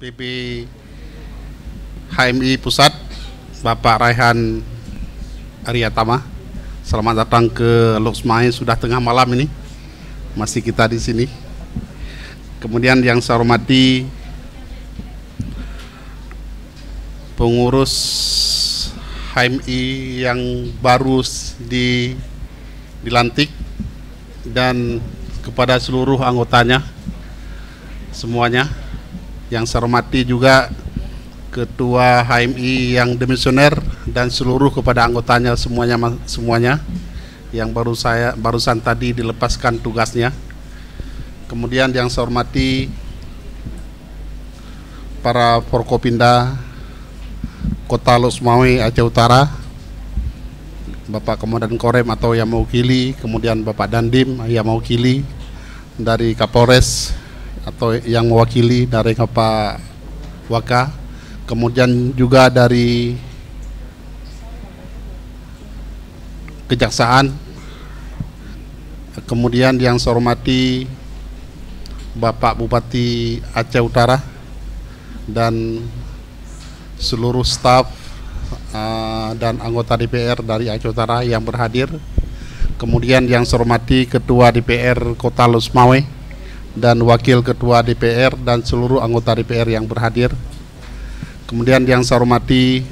PB HMI Pusat, Bapak Raihan Aryatama. Selamat datang ke Loksmae, sudah tengah malam ini. Masih kita di sini. Kemudian yang saya hormati pengurus HMI yang baru dilantik dan kepada seluruh anggotanya semuanya. Yang saya hormati juga Ketua HMI yang demisioner dan seluruh kepada anggotanya semuanya yang barusan tadi dilepaskan tugasnya. Kemudian yang saya hormati para Forkopimda Kota Loksmae Aceh Utara, Bapak Komandan Korem atau yang mewakili, kemudian Bapak Dandim yang mewakili dari Kapolres atau yang mewakili dari Pak Waka, kemudian juga dari Kejaksaan, kemudian yang saya hormati Bapak Bupati Aceh Utara dan seluruh staf dan anggota DPR dari Aceh Utara yang berhadir. Kemudian yang saya hormati Ketua DPR Kota Loksmae dan Wakil Ketua DPR dan seluruh anggota DPR yang berhadir. Kemudian yang saya hormati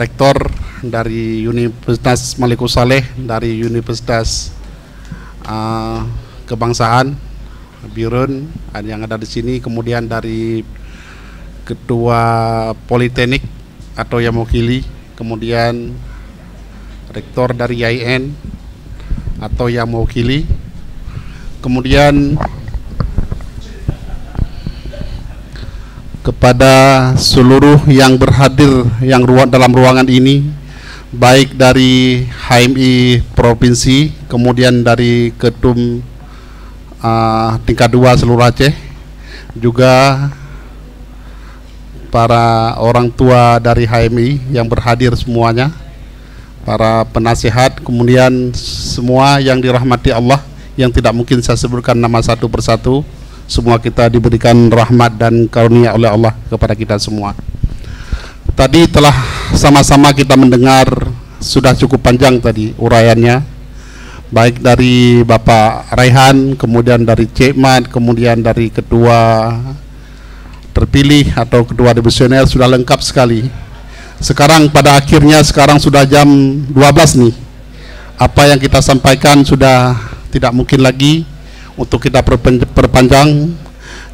Rektor dari Universitas Malikus Saleh, dari Universitas Kebangsaan Birun yang ada di sini, kemudian dari Ketua Politeknik atau yang mewakili, kemudian Rektor dari IAIN atau yang mewakili, kemudian kepada seluruh yang berhadir yang dalam ruangan ini, baik dari HMI Provinsi, kemudian dari Ketum tingkat 2 seluruh Aceh, juga para orang tua dari HMI yang berhadir semuanya, para penasihat, kemudian semua yang dirahmati Allah yang tidak mungkin saya sebutkan nama satu persatu. Semua kita diberikan rahmat dan karunia oleh Allah kepada kita semua. Tadi telah sama-sama kita mendengar, sudah cukup panjang tadi uraiannya, baik dari Bapak Raihan, kemudian dari Cekmat, kemudian dari Ketua terpilih atau Ketua Demisioner, sudah lengkap sekali. Sekarang pada akhirnya sekarang sudah jam 12 nih. Apa yang kita sampaikan sudah tidak mungkin lagi untuk kita perpanjang.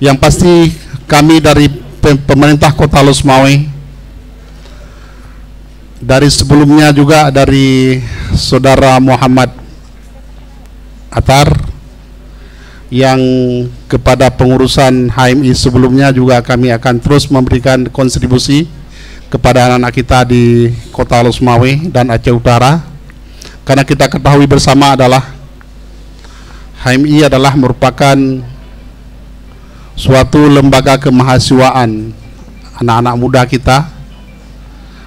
Yang pasti kami dari pemerintah Kota Loksmae, dari sebelumnya juga dari Saudara Muhammad Atar, yang kepada pengurusan HMI sebelumnya juga kami akan terus memberikan kontribusi kepada anak-anak kita di Kota Loksmae dan Aceh Utara, karena kita ketahui bersama adalah HMI adalah merupakan suatu lembaga kemahasiswaan anak-anak muda kita,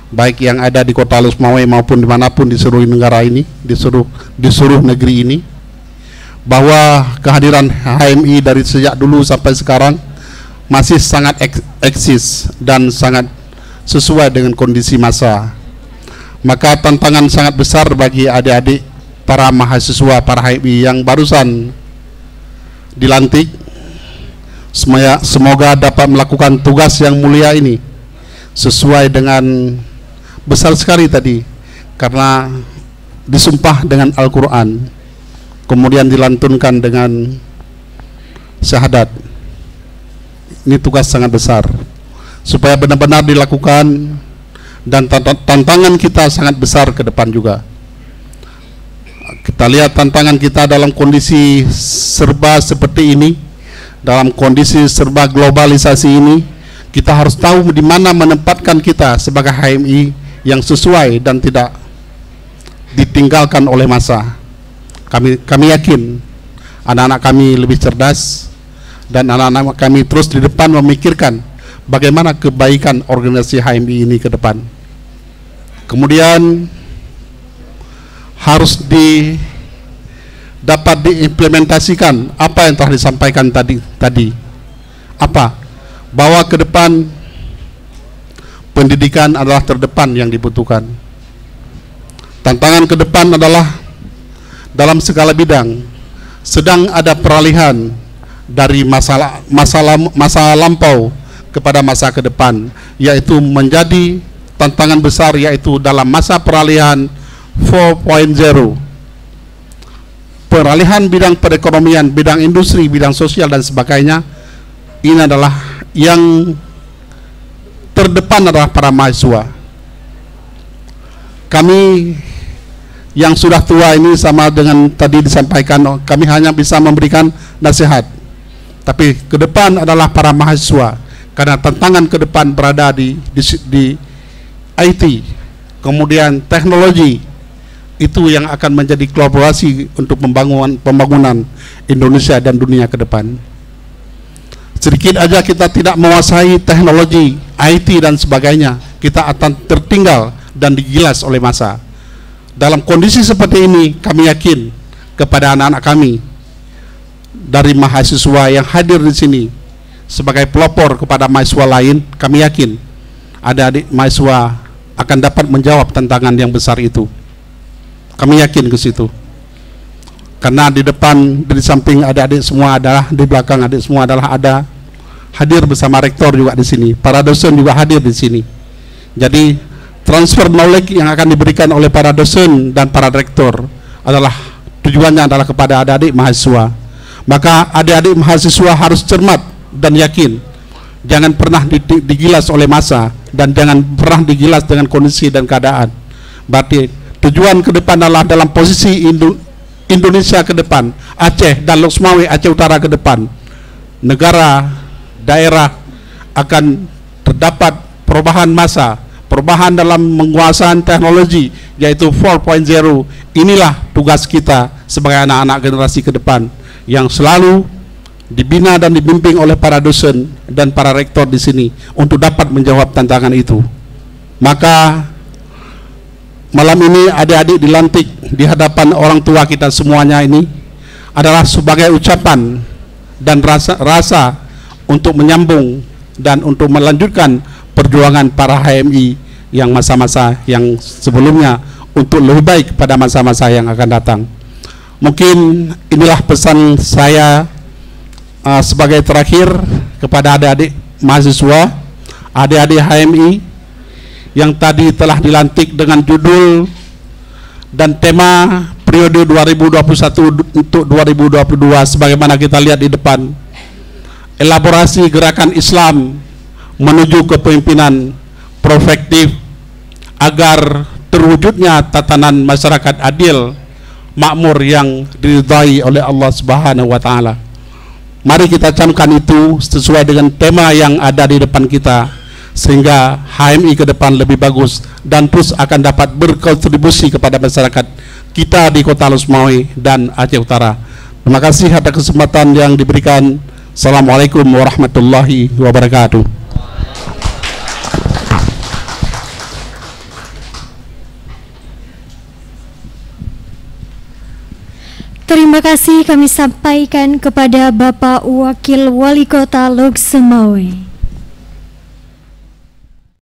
baik yang ada di Kota Loksmae maupun dimanapun di seluruh negara ini, di seluruh negeri ini, bahwa kehadiran HMI dari sejak dulu sampai sekarang masih sangat eksis dan sangat sesuai dengan kondisi masa. Maka tantangan sangat besar bagi adik-adik para mahasiswa, para HMI yang barusan dilantik, semoga dapat melakukan tugas yang mulia ini sesuai dengan besar sekali tadi, karena disumpah dengan Al-Quran, kemudian dilantunkan dengan syahadat. Ini tugas sangat besar supaya benar-benar dilakukan, dan tantangan kita sangat besar ke depan juga. Kita lihat tantangan kita dalam kondisi serba seperti ini, dalam kondisi serba globalisasi ini, kita harus tahu di mana menempatkan kita sebagai HMI yang sesuai dan tidak ditinggalkan oleh masa. Kami yakin anak-anak kami lebih cerdas dan anak-anak kami terus di depan memikirkan bagaimana kebaikan organisasi HMI ini ke depan. Kemudian harus dapat diimplementasikan apa yang telah disampaikan tadi apa? Bahwa ke depan pendidikan adalah terdepan yang dibutuhkan. Tantangan ke depan adalah dalam segala bidang sedang ada peralihan dari masa lampau kepada masa ke depan, yaitu menjadi tantangan besar, yaitu dalam masa peralihan 4.0. Peralihan bidang perekonomian, bidang industri, bidang sosial dan sebagainya. Ini adalah yang terdepan adalah para mahasiswa. Kami yang sudah tua ini, sama dengan tadi disampaikan, kami hanya bisa memberikan nasihat. Tapi ke depan adalah para mahasiswa, karena tantangan ke depan berada di IT, kemudian teknologi, itu yang akan menjadi kolaborasi untuk pembangunan Indonesia dan dunia ke depan. Sedikit aja kita tidak menguasai teknologi, IT dan sebagainya, kita akan tertinggal dan digilas oleh masa. Dalam kondisi seperti ini, kami yakin kepada anak-anak kami dari mahasiswa yang hadir di sini sebagai pelopor kepada mahasiswa lain, kami yakin adik-adik mahasiswa akan dapat menjawab tantangan yang besar itu. Kami yakin ke situ. Karena di depan, di samping adik-adik semua adalah, di belakang adik semua adalah ada hadir bersama rektor juga di sini, para dosen juga hadir di sini. Jadi transfer knowledge yang akan diberikan oleh para dosen dan para rektor adalah tujuannya adalah kepada adik-adik mahasiswa. Maka adik-adik mahasiswa harus cermat dan yakin, jangan pernah digilas oleh masa dan jangan pernah digilas dengan kondisi dan keadaan. Berarti tujuan ke depan adalah dalam posisi Indonesia ke depan, Aceh dan Loksmawe, Aceh Utara ke depan, negara, daerah akan terdapat perubahan masa, perubahan dalam menguasai teknologi, yaitu 4.0. Inilah tugas kita sebagai anak-anak generasi ke depan yang selalu dibina dan dibimbing oleh para dosen dan para rektor di sini untuk dapat menjawab tantangan itu. Maka malam ini adik-adik dilantik di hadapan orang tua kita semuanya ini adalah sebagai ucapan dan rasa untuk menyambung dan untuk melanjutkan perjuangan para HMI yang masa-masa yang sebelumnya untuk lebih baik pada masa-masa yang akan datang. Mungkin inilah pesan saya sebagai terakhir kepada adik-adik mahasiswa, adik-adik HMI yang tadi telah dilantik dengan judul dan tema periode 2021 untuk 2022 sebagaimana kita lihat di depan. Elaborasi gerakan Islam menuju kepemimpinan prospektif agar terwujudnya tatanan masyarakat adil, makmur yang diridhai oleh Allah Subhanahu wa taala. Mari kita camkan itu sesuai dengan tema yang ada di depan kita, sehingga HMI ke depan lebih bagus dan terus akan dapat berkontribusi kepada masyarakat kita di Kota Loksmawe dan Aceh Utara. Terima kasih atas kesempatan yang diberikan. Assalamualaikum warahmatullahi wabarakatuh. Terima kasih kami sampaikan kepada Bapak Wakil Wali Kota Loksmawe.